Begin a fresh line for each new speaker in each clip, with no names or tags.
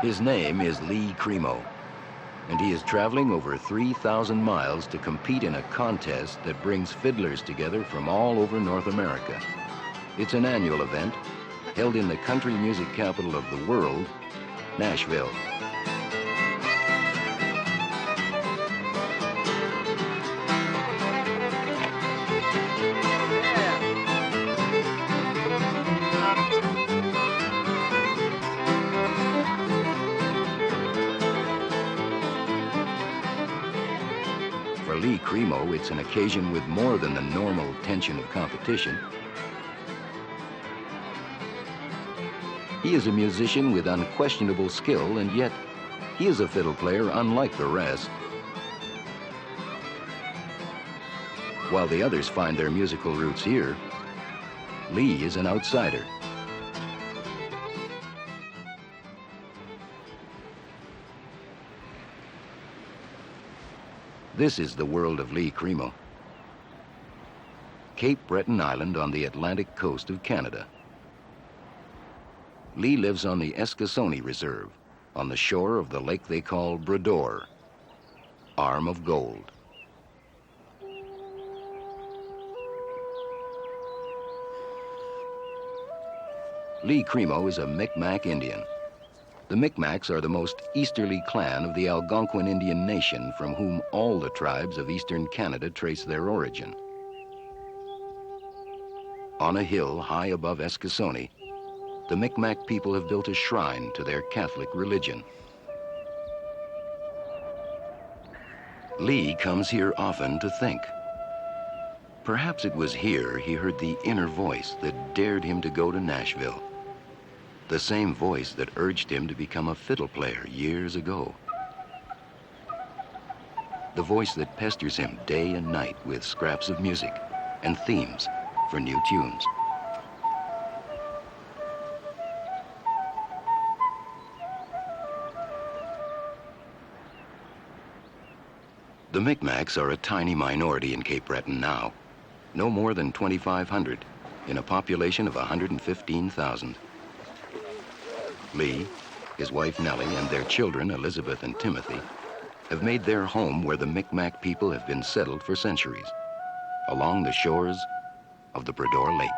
His name is Lee Cremo, and he is traveling over 3,000 miles to compete in a contest that brings fiddlers together from all over North America. It's an annual event held in the country music capital of the world, Nashville. For Lee Cremo, it's an occasion with more than the normal tension of competition. He is a musician with unquestionable skill, and yet he is a fiddle player unlike the rest. While the others find their musical roots here, Lee is an outsider. This is the world of Lee Cremo. Cape Breton Island on the Atlantic coast of Canada. Lee lives on the Eskasoni Reserve, on the shore of the lake they call Brador, Arm of Gold. Lee Cremo is a Micmac Indian. The Micmacs are the most easterly clan of the Algonquin Indian Nation, from whom all the tribes of eastern Canada trace their origin. On a hill high above Eskasoni, the Micmac people have built a shrine to their Catholic religion. Lee comes here often to think. Perhaps it was here he heard the inner voice that dared him to go to Nashville. The same voice that urged him to become a fiddle player years ago. The voice that pesters him day and night with scraps of music and themes for new tunes. The Micmacs are a tiny minority in Cape Breton now, no more than 2,500 in a population of 115,000. Lee, his wife Nellie, and their children, Elizabeth and Timothy, have made their home where the Micmac people have been settled for centuries, along the shores of the Brador Lake.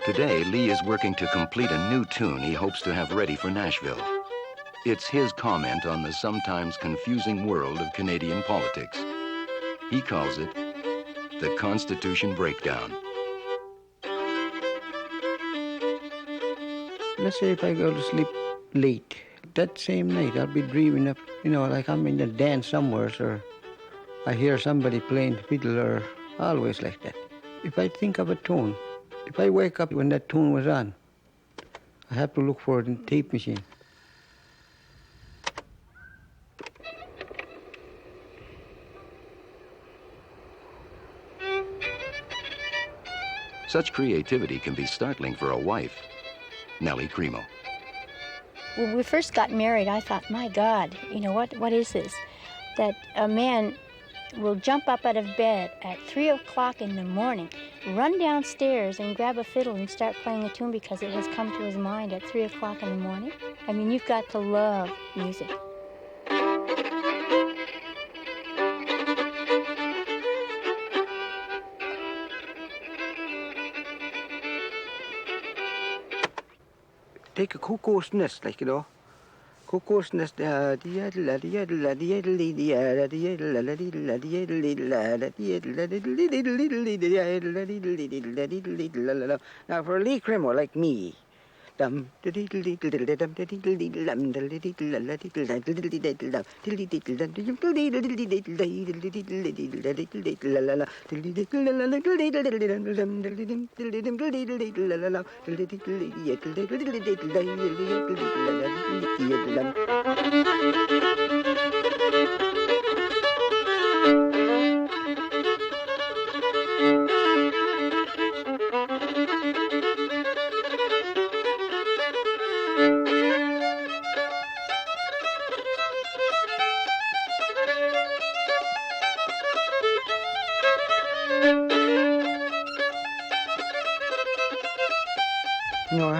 Today, Lee is working to complete a new tune he hopes to have ready for Nashville. It's his comment on the sometimes confusing world of Canadian politics. He calls it the Constitution Breakdown.
Let's say if I go to sleep late, that same night I'll be dreaming up, like I'm in a dance somewhere, or I hear somebody playing fiddle, or always like that. If I think of a tune, if I wake up when that tune was on, I have to look for it in the tape machine.
Such creativity can be startling for a wife, Nellie Cremo.
When we first got married, I thought, my God, what is this? That a man will jump up out of bed at 3 o'clock in the morning, run downstairs and grab a fiddle and start playing a tune because it has come to his mind at 3 o'clock in the morning. I mean, you've got to love music.
Take a cuckoo's nest, cuckoo's nest. Now, for Lee Cremo, like me,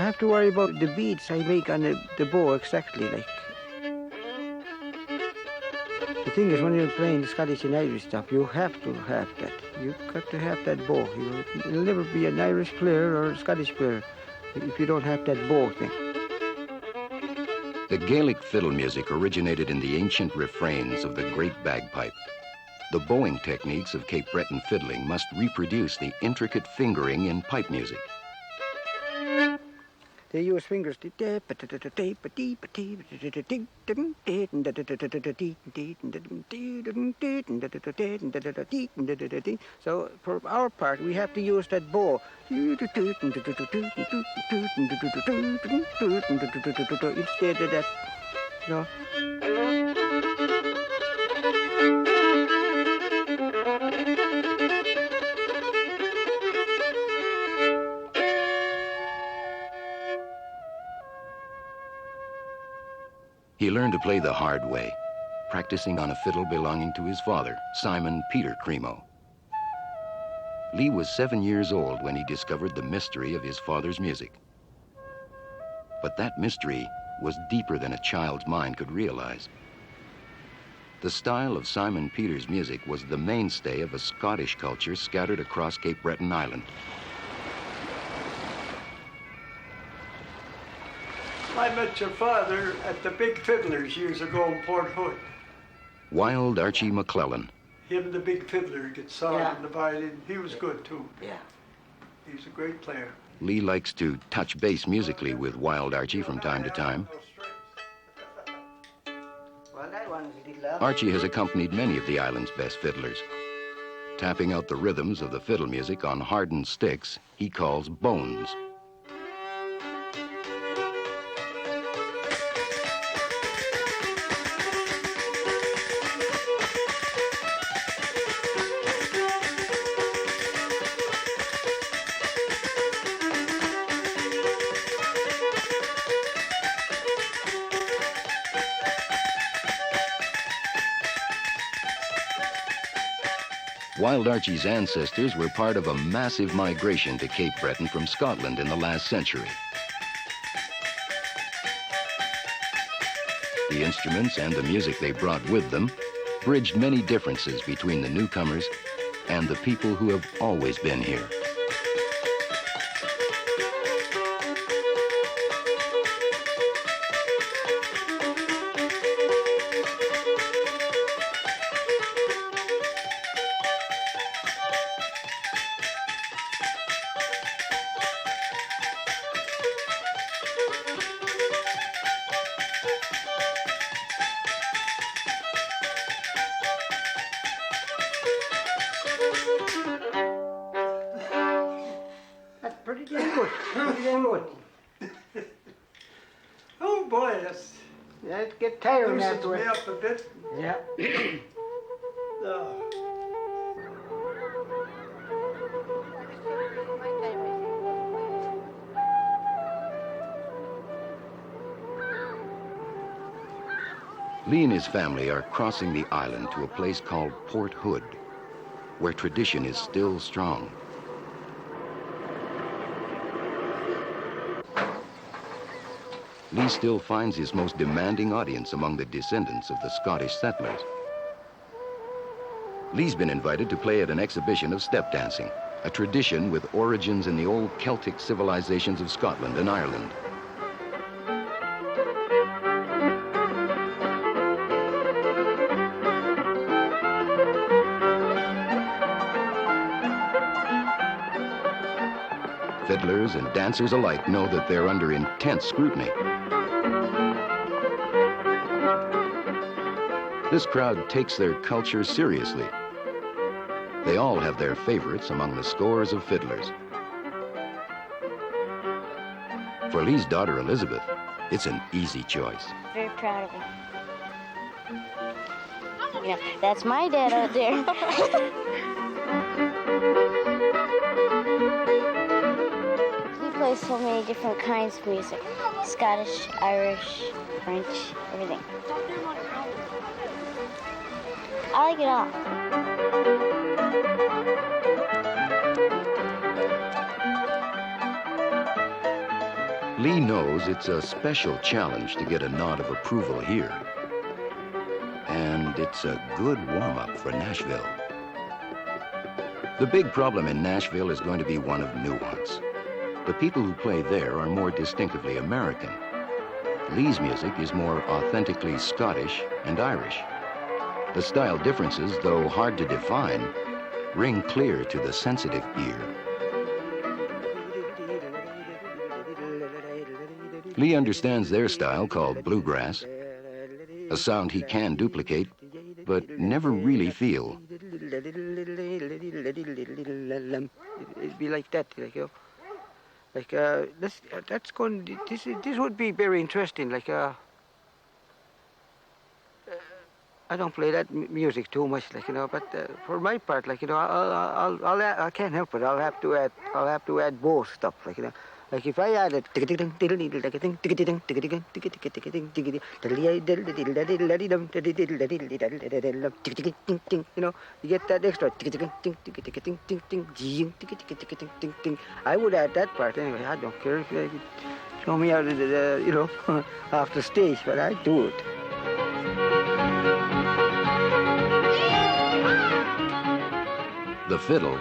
have to worry about the beats I make on the bow exactly. Like the thing is, when you're playing Scottish and Irish stuff, you have to have that. You got to have that bow. You'll never be an Irish player or a Scottish player if you don't have that bow thing.
The Gaelic fiddle music originated in the ancient refrains of the great bagpipe. The bowing techniques of Cape Breton fiddling must reproduce the intricate fingering in pipe music.
They use fingers. So for our part, we have to use that bow instead of that, you know.
He learned to play the hard way, practicing on a fiddle belonging to his father, Simon Peter Cremo. Lee was 7 years old when he discovered the mystery of his father's music. But that mystery was deeper than a child's mind could realize. The style of Simon Peter's music was the mainstay of a Scottish culture scattered across Cape Breton Island.
I met your father at the Big Fiddlers years ago in Port Hood.
Wild Archie McClellan.
Him, the Big Fiddler, guitar
Yeah.
and the violin. He was good too.
Yeah.
He's a great player.
Lee likes to touch base musically with Wild Archie from time to time.
Well, that one is a little
Archie has accompanied many of the island's best fiddlers, tapping out the rhythms of the fiddle music on hardened sticks he calls bones. Wild Archie's ancestors were part of a massive migration to Cape Breton from Scotland in the last century. The instruments and the music they brought with them bridged many differences between the newcomers and the people who have always been here.
That's pretty damn good. Pretty damn good.
Oh boy, that's
Yeah, it get tiring
loosens
afterwards.
me up a bit.
Yeah.
Oh.
Lee and his family are crossing the island to a place called Port Hood, where tradition is still strong. Lee still finds his most demanding audience among the descendants of the Scottish settlers. Lee's been invited to play at an exhibition of step dancing, a tradition with origins in the old Celtic civilizations of Scotland and Ireland. Fiddlers and dancers alike know that they're under intense scrutiny. This crowd takes their culture seriously. They all have their favorites among the scores of fiddlers. For Lee's daughter, Elizabeth, it's an easy choice.
Very proud of him. Yeah, that's my dad out there. He plays so many different kinds of music. Scottish, Irish, French, everything. I like it all.
Lee knows it's a special challenge to get a nod of approval here. And it's a good warm-up for Nashville. The big problem in Nashville is going to be one of nuance. The people who play there are more distinctively American. Lee's music is more authentically Scottish and Irish. The style differences, though hard to define, ring clear to the sensitive ear. Lee understands their style called bluegrass, a sound he can duplicate, but never really feel.
It'd be like that, like, you know. Like, that's going, this would be very interesting, like, I don't play that music too much, like, you know, but for my part, like, you know, I can't help it. I'll have to add both stuff, like, you know. Like if I add it, you know, you get that extra. I would add that part anyway. I don't care if they throw me out of the, you know, off the stage, but I do it.
The fiddle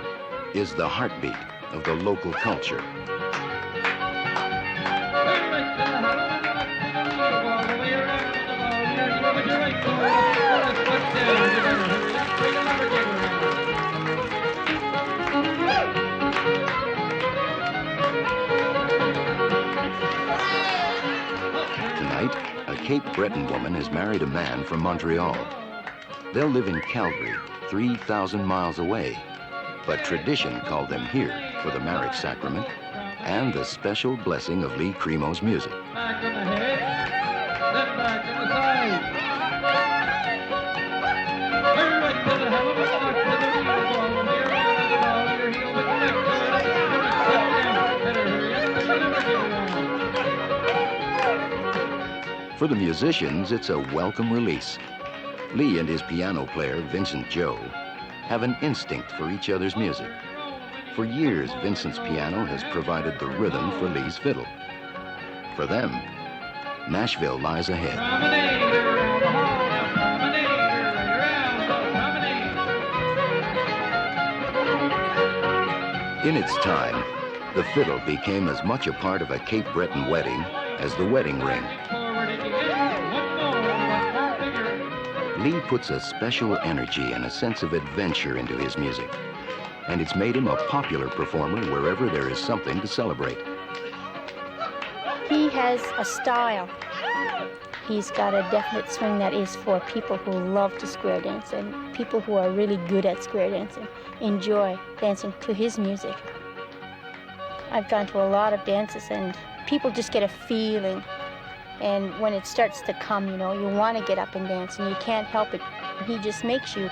is the heartbeat of the local culture. Tonight, a Cape Breton woman has married a man from Montreal. They'll live in Calgary, 3,000 miles away, but tradition called them here for the marriage sacrament and the special blessing of Lee Cremo's music.
Back on the head, step back on the side. Turn right to the hell of a walk to the rear ball. When you're out of the ball, your heel with the next to it. Step down, better hurry up, but never get around.
For the musicians, it's a welcome release. Lee and his piano player, Vincent Joe, have an instinct for each other's music. For years, Vincent's piano has provided the rhythm for Lee's fiddle. For them, Nashville lies ahead. In its time, the fiddle became as much a part of a Cape Breton wedding as the wedding ring. Lee puts a special energy and a sense of adventure into his music, and it's made him a popular performer wherever there is something to celebrate.
He has a style. He's got a definite swing that is for people who love to square dance, and people who are really good at square dancing enjoy dancing to his music. I've gone to a lot of dances, and people just get a feeling. And when it starts to come, you know, you want to get up and dance, and you can't help it. He just makes you.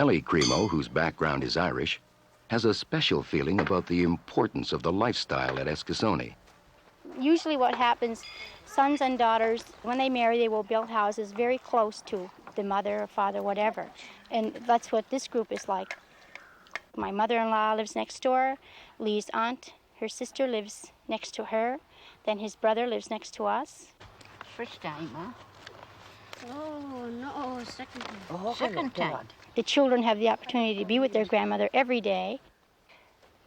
Lee Cremo, whose background is Irish, has a special feeling about the importance of the lifestyle at Eskasoni.
Usually what happens, sons and daughters, when they marry, they will build houses very close to the mother or father, whatever. And that's what this group is like. My mother-in-law lives next door. Lee's aunt, her sister, lives next to her. Then his brother lives next to us.
First time, huh?
Oh, no, second time.
Oh, second time.
The children have the opportunity to be with their grandmother every day,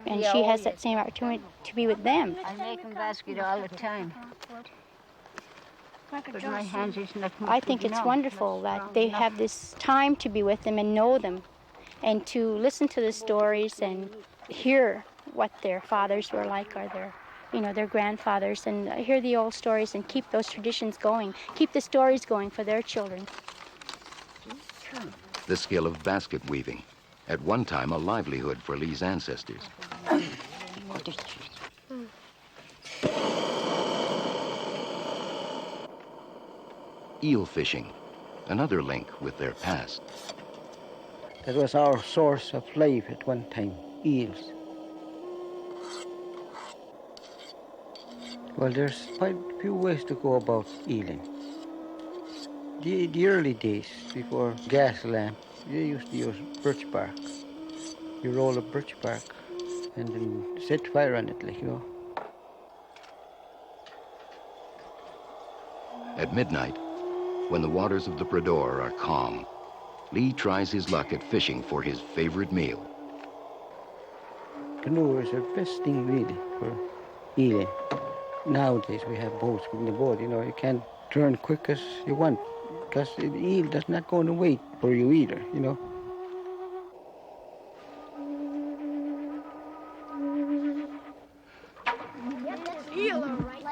and she has that same opportunity to be with them.
I make them basket all the time. But my hands is not
I think it's wonderful that they have this time to be with them and know them, and to listen to the stories and hear what their fathers were like, or their grandfathers, and hear the old stories and keep those traditions going, keep the stories going for their children.
The skill of basket weaving, at one time a livelihood for Lee's ancestors. Eel fishing, another link with their past.
That was our source of life at one time, eels. Well, there's quite a few ways to go about eeling. The early days, before gas lamp, they used to use birch bark. You roll a birch bark and then set fire on it, like, you know.
At midnight, when the waters of the Bredor are calm, Lee tries his luck at fishing for his favorite meal.
Canoe is the best thing really for eeling. Nowadays we have boats in the boat, you know, you can turn quick as you want because the eel does not go to wait for you either, you know.
Eel, all right.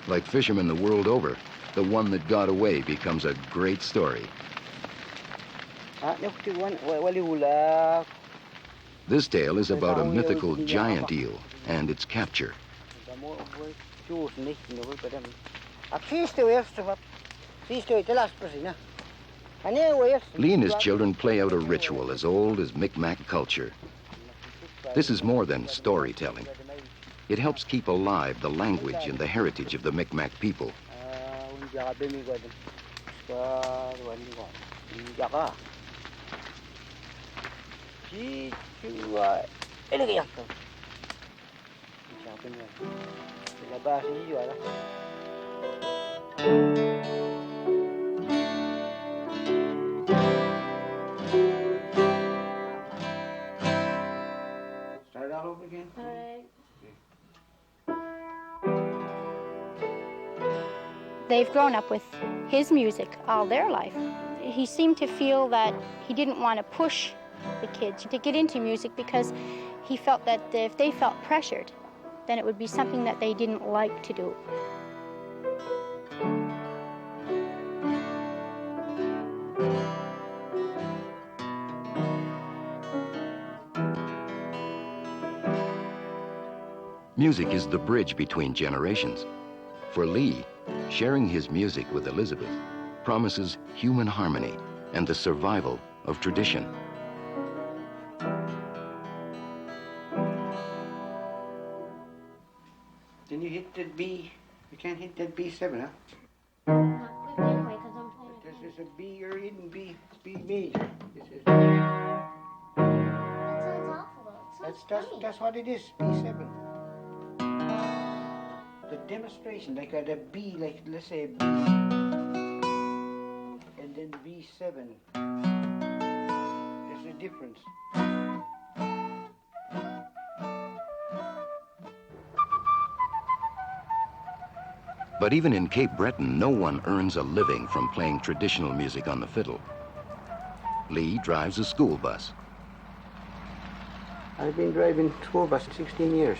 Like fishermen the world over, the one that got away becomes a great story. This tale is about a mythical giant eel and its capture. Lee and his children play out a ritual as old as Micmac culture. This is more than storytelling. It helps keep alive the language and the heritage of the Micmac people.
Start all over again.
They've grown up with his music all their life. He seemed to feel that he didn't want to push the kids to get into music because he felt that if they felt pressured, then it would be something that they didn't like to do.
Music is the bridge between generations. For Lee, sharing his music with Elizabeth promises human harmony and the survival of tradition.
Then you hit that B. You can't hit that B7, huh?
Not quick anyway, because I'm playing.
This is a B, you're hitting B major. This is.
That sounds awful, though. It sounds funny.
That's what it is, B7. The demonstration, like a B, like let's say B, and then B7. There's a difference.
But even in Cape Breton, no one earns a living from playing traditional music on the fiddle. Lee drives a school bus.
I've been driving school bus 16 years.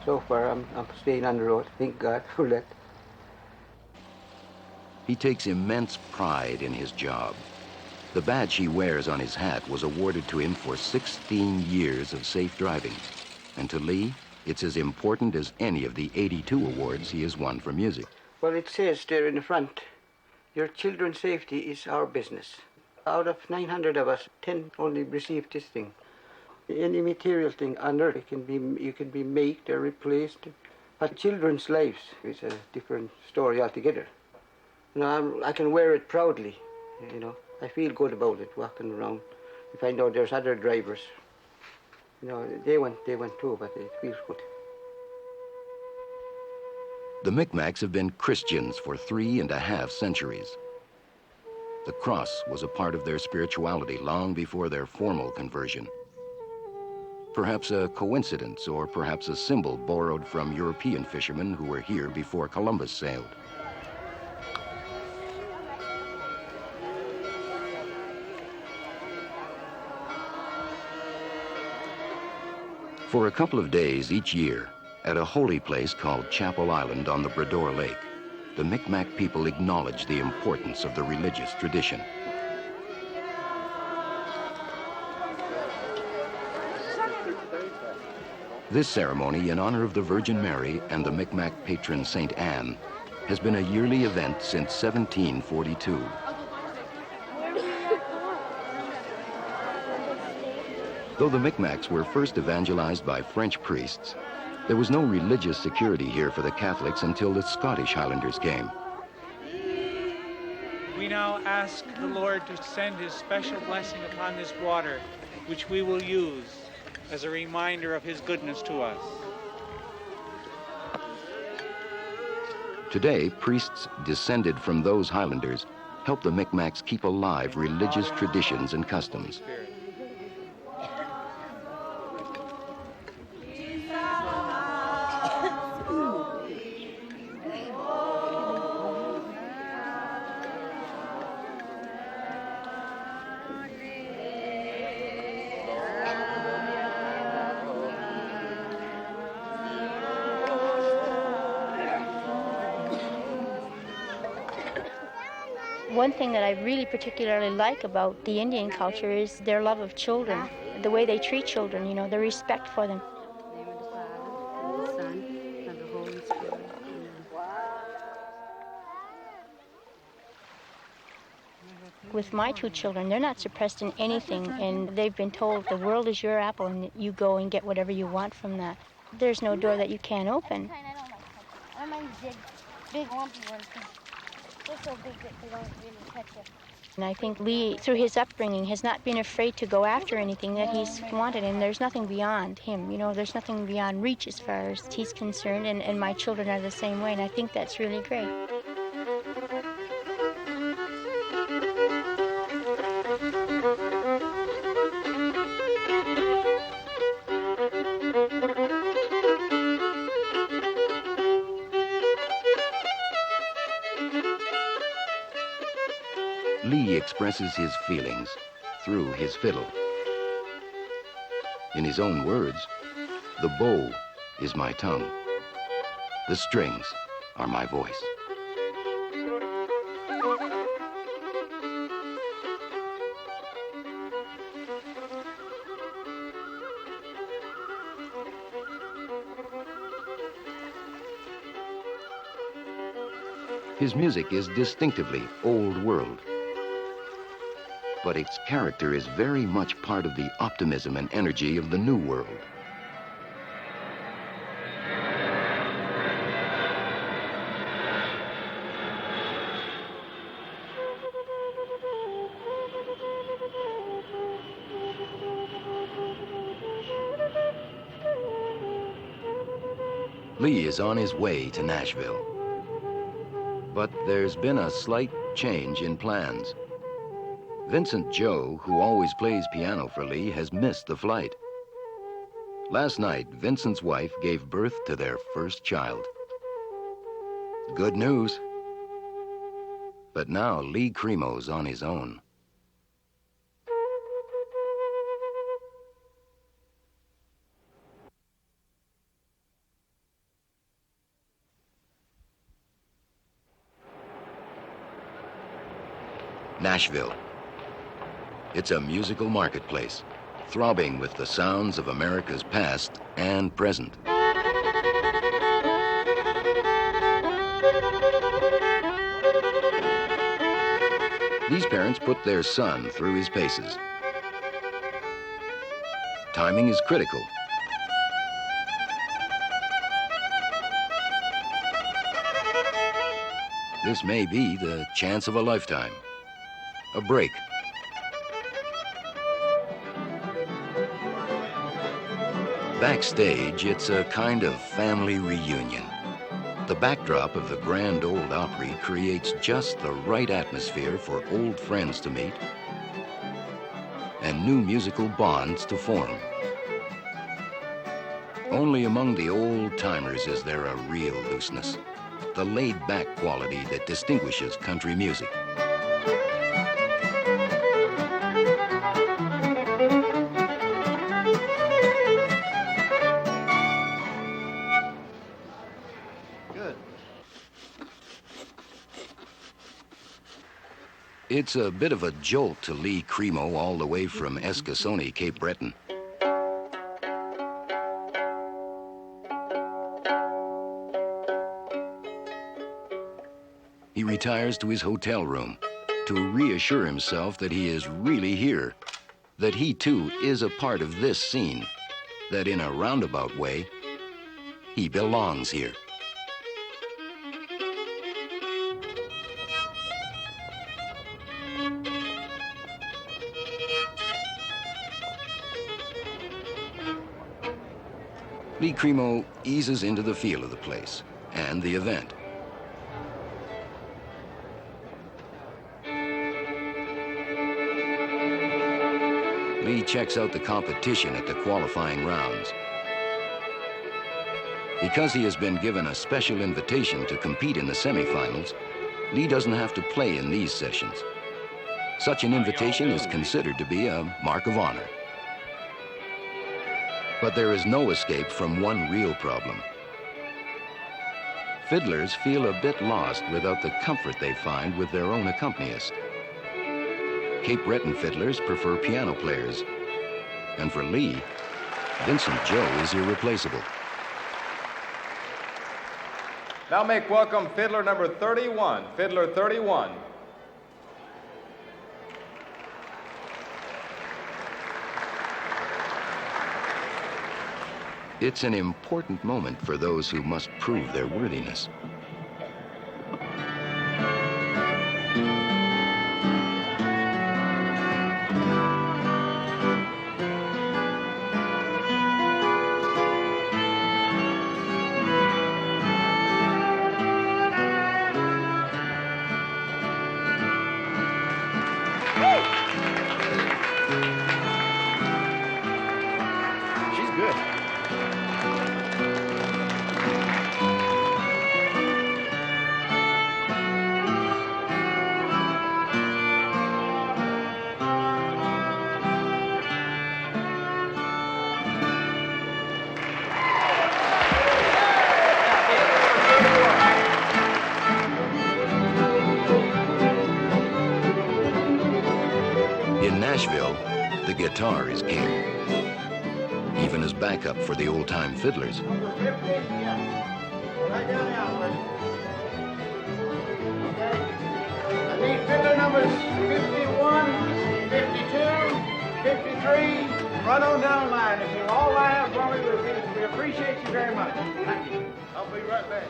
So far, I'm staying on the road. Thank God for that.
He takes immense pride in his job. The badge he wears on his hat was awarded to him for 16 years of safe driving. And to Lee, it's as important as any of the 82 awards he has won for music.
Well, it says there in the front, your children's safety is our business. Out of 900 of us, 10 only received this thing. Any material thing on earth you can be made or replaced. But children's lives is a different story altogether. You know, I can wear it proudly. You know, I feel good about it walking around. If I know there's other drivers, you know, they went too, but it feels good.
The Micmacs have been Christians for 3.5 centuries. The cross was a part of their spirituality long before their formal conversion. Perhaps a coincidence, or perhaps a symbol borrowed from European fishermen who were here before Columbus sailed. For a couple of days each year, at a holy place called Chapel Island on the Bredor Lake, the Micmac people acknowledge the importance of the religious tradition. This ceremony, in honor of the Virgin Mary and the Micmac patron Saint Anne, has been a yearly event since 1742. Though the Micmacs were first evangelized by French priests, there was no religious security here for the Catholics until the Scottish Highlanders came.
We now ask the Lord to send his special blessing upon this water, which we will use as a reminder of his goodness to us.
Today, priests descended from those Highlanders help the Micmacs keep alive religious traditions and customs.
One thing that I really particularly like about the Indian culture is their love of children, the way they treat children, you know, the respect for them.
In the name of the Father, and the Son, and the Holy Spirit. Amen.
With my two children, they're not suppressed in anything, and they've been told the world is your apple and you go and get whatever you want from that. There's no door that you can't open.
I don't like touching. I don't mind big lumpy ones because they're so big that they don't really touch you.
And I think Lee, through his upbringing, has not been afraid to go after anything that he's wanted, and there's nothing beyond him. You know, there's nothing beyond reach as far as he's concerned, and my children are the same way, and I think that's really great.
Lee expresses his feelings through his fiddle. In his own words, the bow is my tongue. The strings are my voice. His music is distinctively old world, but its character is very much part of the optimism and energy of the new world. Lee is on his way to Nashville, but there's been a slight change in plans. Vincent Joe, who always plays piano for Lee, has missed the flight. Last night, Vincent's wife gave birth to their first child. Good news. But now Lee Cremo's on his own. Nashville. It's a musical marketplace, throbbing with the sounds of America's past and present. These parents put their son through his paces. Timing is critical. This may be the chance of a lifetime. A break. Backstage, it's a kind of family reunion. The backdrop of the Grand Ole Opry creates just the right atmosphere for old friends to meet and new musical bonds to form. Only among the old-timers is there a real looseness, the laid-back quality that distinguishes country music. It's a bit of a jolt to Lee Cremo all the way from Eskasoni, Cape Breton. retires to his hotel room to reassure himself that he is really here, that he too is a part of this scene, that in a roundabout way, he belongs here. Lee Cremo eases into the feel of the place and the event. Lee checks out the competition at the qualifying rounds. Because he has been given a special invitation to compete in the semifinals, Lee doesn't have to play in these sessions. Such an invitation is considered to be a mark of honor. But there is no escape from one real problem. Fiddlers feel a bit lost without the comfort they find with their own accompanist. Cape Breton fiddlers prefer piano players. And for Lee, Vincent Joe is irreplaceable.
Now make welcome fiddler number 31, fiddler 31.
It's an important moment for those who must prove their worthiness.
She's good.
In Nashville, the guitar is king, even as backup for the old-time fiddlers.
Right down the outlet. Okay. I need fiddler numbers 51, 52, 53. Run on down the line. If you all line up for me, we appreciate you very much. Thank you. I'll be right back.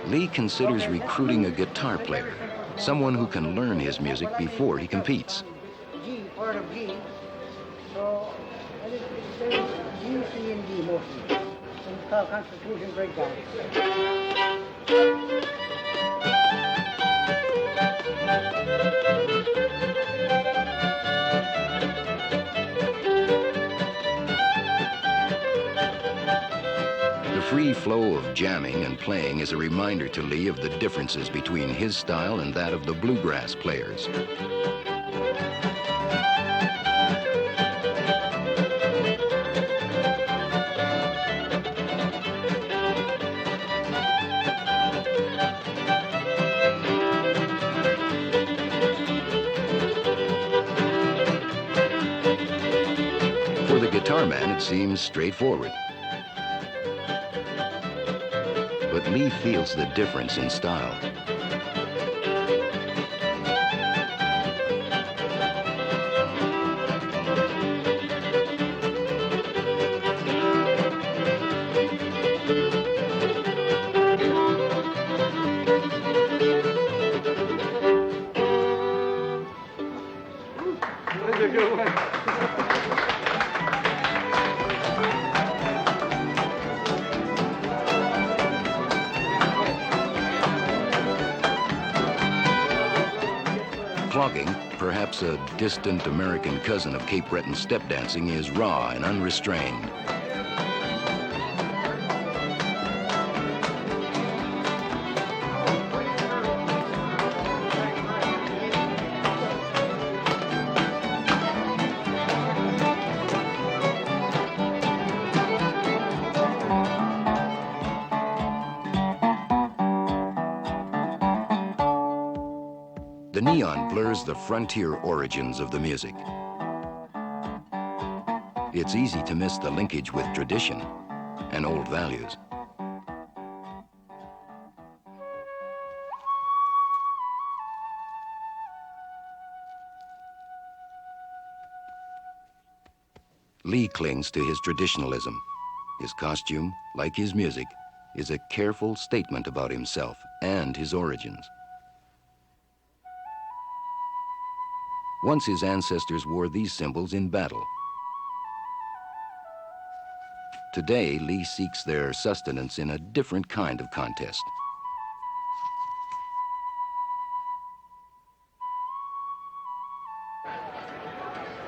Lee considers recruiting a guitar player, someone who can learn his music before he competes.
G, part of G. So, I think it's G, C, and D mostly. It's called Constitution Breakdown.
The free flow of jamming and playing is a reminder to Lee of the differences between his style and that of the bluegrass players. For the guitar man, it seems straightforward. But Lee feels the difference in style.
That's a good one.
Clogging, perhaps a distant American cousin of Cape Breton step dancing, is raw and unrestrained. The neon blurs the frontier origins of the music. It's easy to miss the linkage with tradition and old values. Lee clings to his traditionalism. His costume, like his music, is a careful statement about himself and his origins. Once his ancestors wore these symbols in battle. Today, Lee seeks their sustenance in a different kind of contest.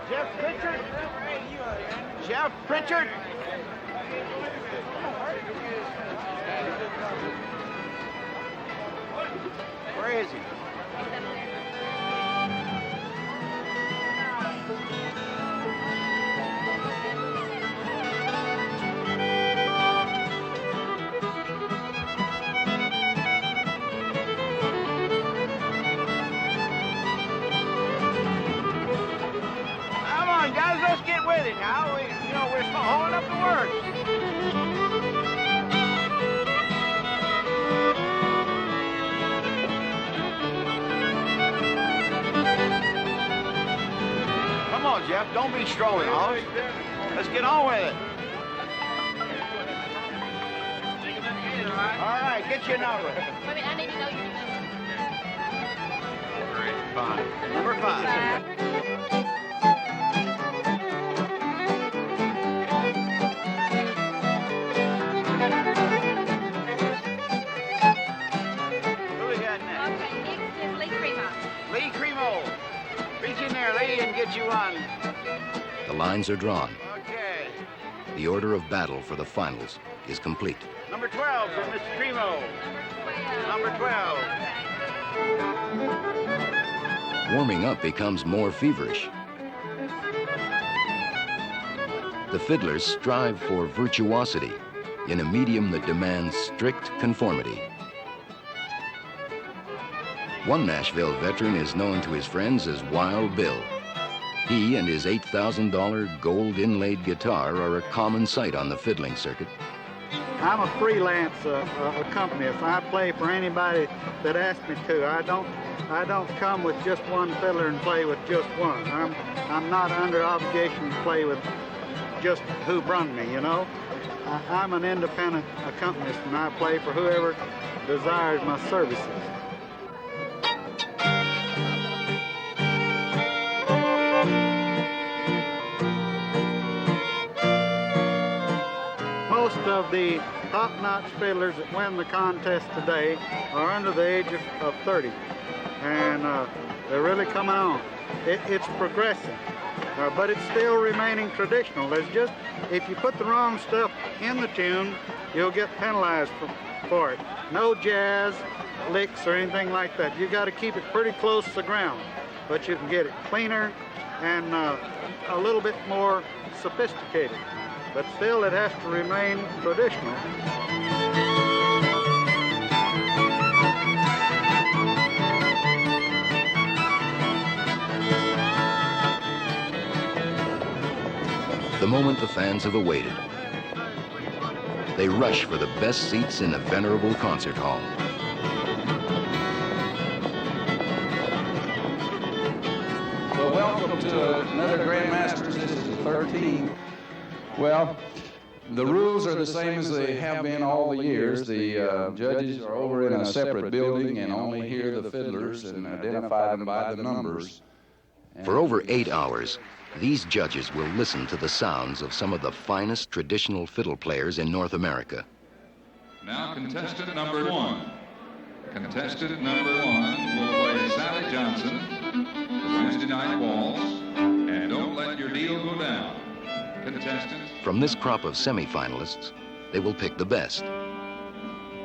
Jeff Pritchard. Jeff Pritchard. Where is he? Come on, guys, let's get with it now. We're holding up the words. Come on, Jeff, don't be strolling, Hollis. Let's get on with it. All right, get your number.
Wait, I need to know your number.
Fine. Number 5. Who we got next?
Okay, next is Lee Cremo.
Lee Cremo. Reach in there, Lee, and get you one.
The lines are drawn.
Okay.
The order of battle for the finals is complete.
Number 12 for Mr. Cremo. Number 12.
Warming up becomes more feverish. The fiddlers strive for virtuosity in a medium that demands strict conformity. One Nashville veteran is known to his friends as Wild Bill. He and his $8,000 gold inlaid guitar are a common sight on the fiddling circuit.
I'm a freelance accompanist. I play for anybody that asks me to. I don't come with just one fiddler and play with just one. I'm not under obligation to play with just who brung me, you know. I'm an independent accompanist, and I play for whoever desires my services. Most of the top-notch fiddlers that win the contest today are under the age of 30, and they're really coming on. It's progressing, but it's still remaining traditional. There's just, if you put the wrong stuff in the tune, you'll get penalized for it. No jazz licks or anything like that. You got to keep it pretty close to the ground, but you can get it cleaner and a little bit more sophisticated. But still, it has to remain traditional.
The moment the fans have awaited. They rush for the best seats in the venerable concert hall.
Well, welcome to another Grand Masters. This is the 13th. Well, the rules are the same as they have been all the years. The judges are over in a separate building and only hear the fiddlers and identify them by the numbers.
For over 8 hours, these judges will listen to the sounds of some of the finest traditional fiddle players in North America.
Now, contestant number 1. Contestant number 1 will play Sally Johnson, the Wednesday Night Waltz, and Don't Let Your Deal Go Down. Contestants.
From this crop of semifinalists, they will pick the best.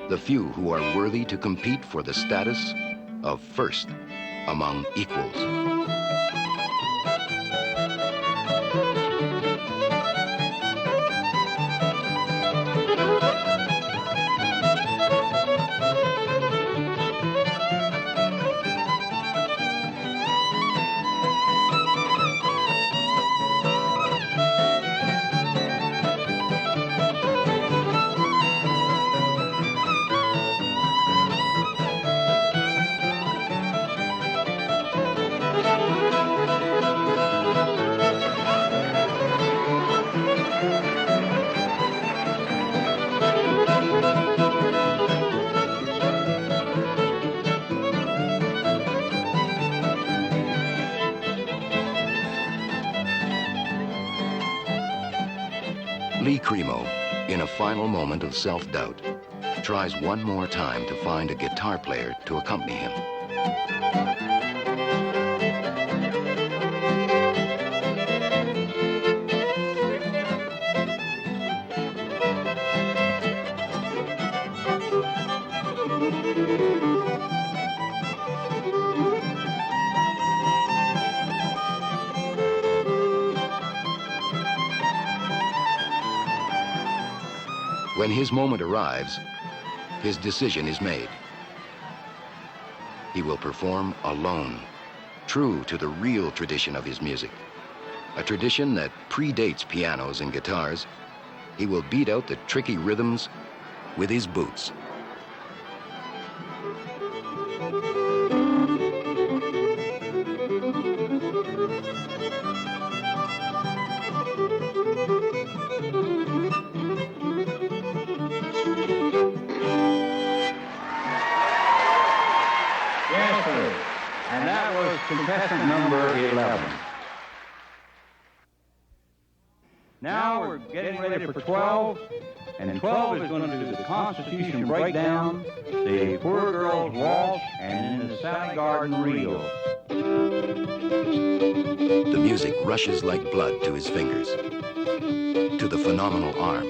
The few who are worthy to compete for the status of first among equals. Lee Cremo, in a final moment of self-doubt, tries one more time to find a guitar player to accompany him. When his moment arrives, his decision is made. He will perform alone, true to the real tradition of his music, a tradition that predates pianos and guitars. He will beat out the tricky rhythms with his boots.
And that was contestant number 11. Now we're getting ready for 12, and 12 is going to do the Constitution Breakdown, the Poor Girls Waltz, and then the Sally Garden Reel.
The music rushes like blood to his fingers, to the phenomenal arm.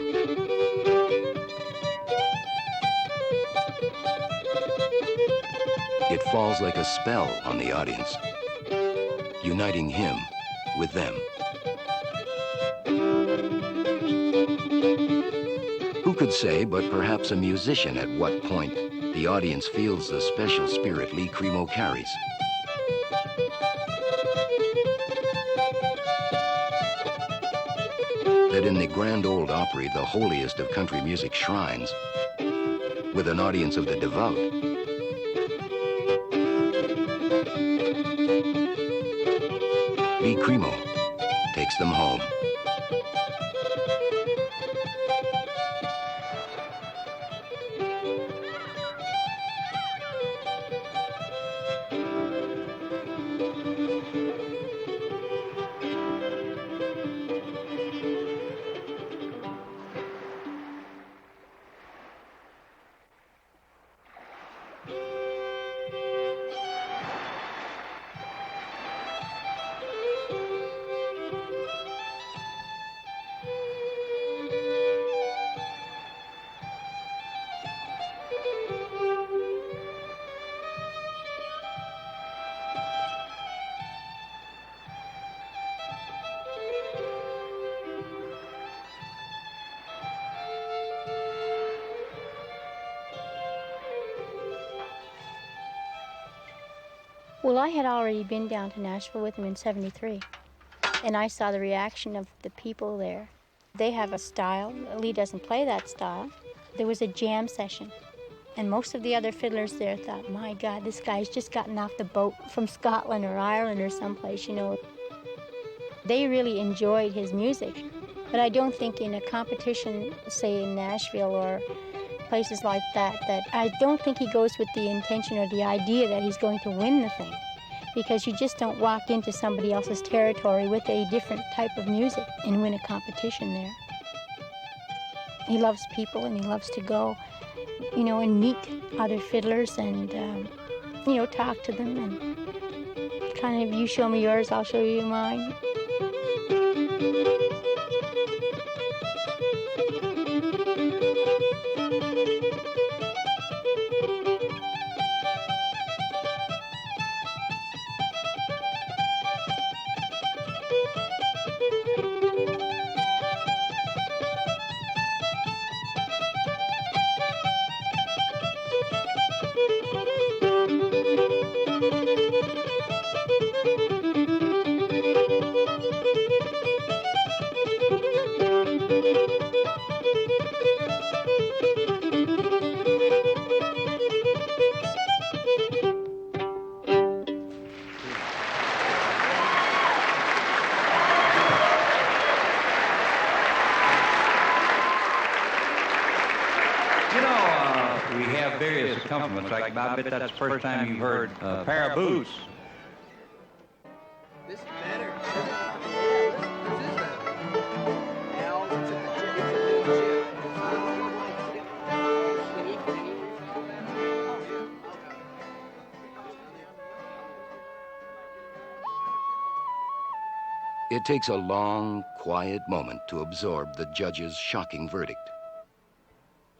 It falls like a spell on the audience, uniting him with them. Who could say, but perhaps a musician, at what point the audience feels the special spirit Lee Cremo carries? That in the Grand Ole Opry, the holiest of country music shrines, with an audience of the devout, Lee Cremo takes them home.
Well, I had already been down to Nashville with him in '73, and I saw the reaction of the people there. They have a style. Lee doesn't play that style. There was a jam session, and most of the other fiddlers there thought, my God, this guy's just gotten off the boat from Scotland or Ireland or someplace, you know. They really enjoyed his music, but I don't think in a competition, say in Nashville or places like that, that I don't think he goes with the intention or the idea that he's going to win the thing, because you just don't walk into somebody else's territory with a different type of music and win a competition there. He loves people, and he loves to go, you know, and meet other fiddlers and, you know, talk to them, and kind of, you show me yours, I'll show you mine.
Like, I bet that's the first time you've heard a pair of boots.
This is better. This is better. Now, it's
It takes a long, quiet moment to absorb the judge's shocking verdict.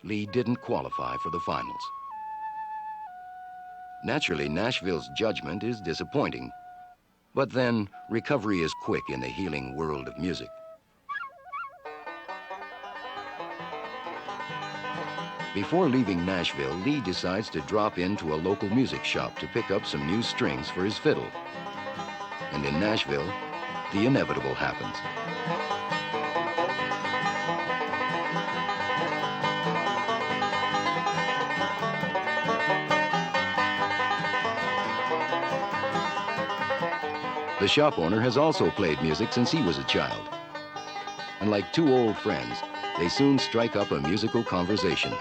Lee didn't qualify for the finals. Naturally, Nashville's judgment is disappointing, but then recovery is quick in the healing world of music. Before leaving Nashville, Lee decides to drop into a local music shop to pick up some new strings for his fiddle. And in Nashville, the inevitable happens. The shop owner has also played music since he was a child. And like two old friends, they soon strike up a musical conversation.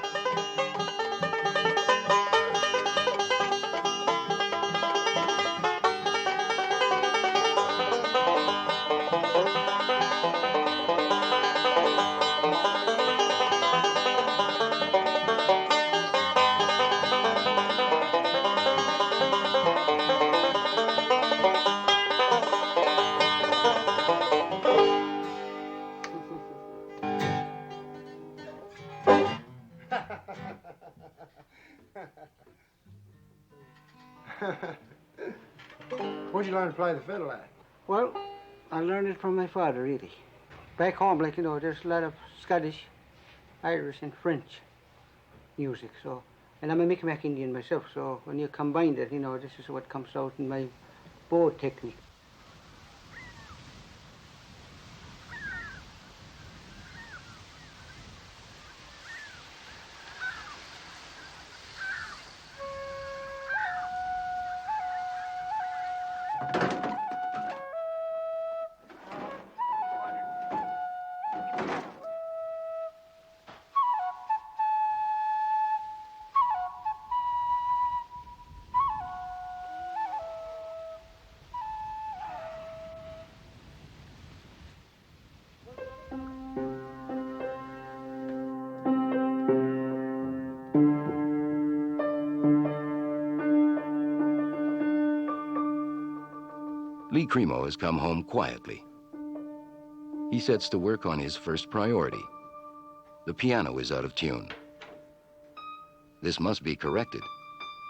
Where'd you learn to play the fiddle at?
Well, I learned it from my father, really. Back home, like, you know, there's a lot of Scottish, Irish, and French music, so... And I'm a Mi'kmaq Indian myself, so when you combine that, you know, this is what comes out in my bow technique.
Lee Cremo has come home quietly. He sets to work on his first priority. The piano is out of tune. This must be corrected.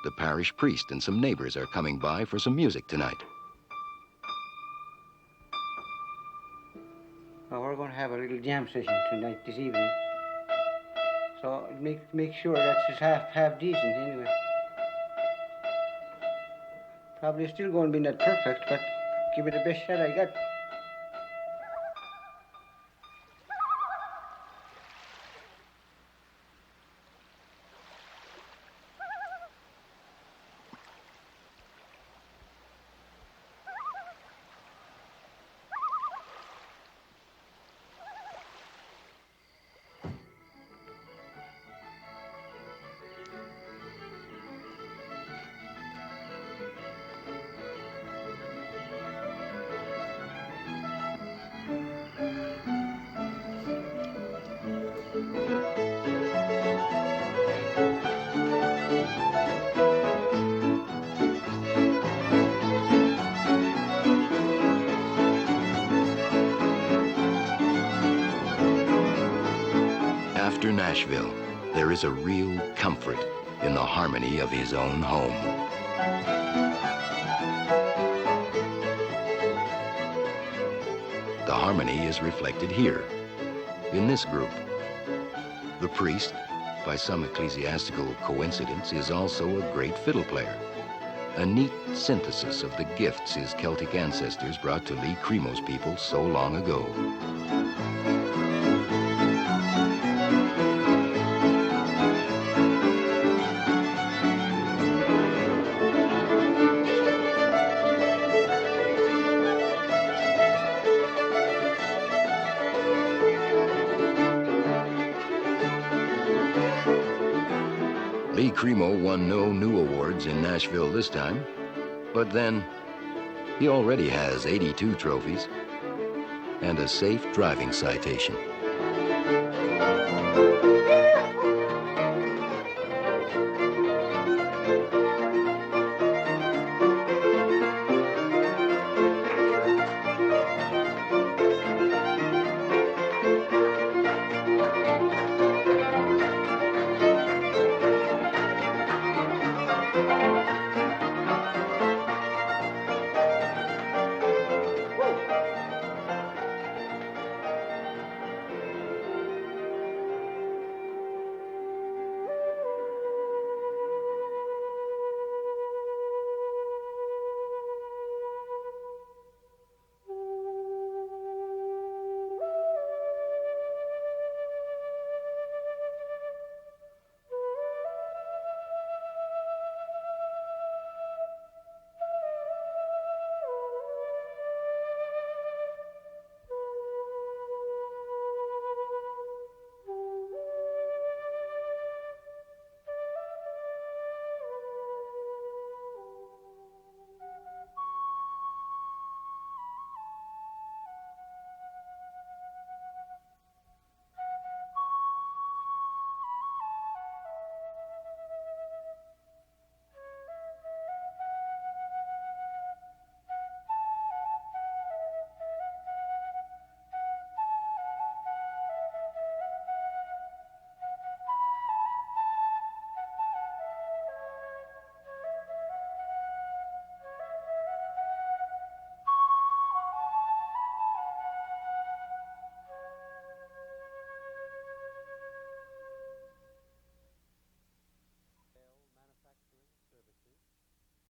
The parish priest and some neighbors are coming by for some music tonight.
Well, we're going to have a little jam session tonight, this evening. So make sure that's just half decent anyway. Probably still going to be not perfect, but give it the best shot I got.
After Nashville, there is a real comfort in the harmony of his own home. The harmony is reflected here, in this group. The priest, by some ecclesiastical coincidence, is also a great fiddle player. A neat synthesis of the gifts his Celtic ancestors brought to Lee Cremo's people so long ago. Lee Cremo won no new awards in Nashville this time, but then he already has 82 trophies and a safe driving citation.
Thank you.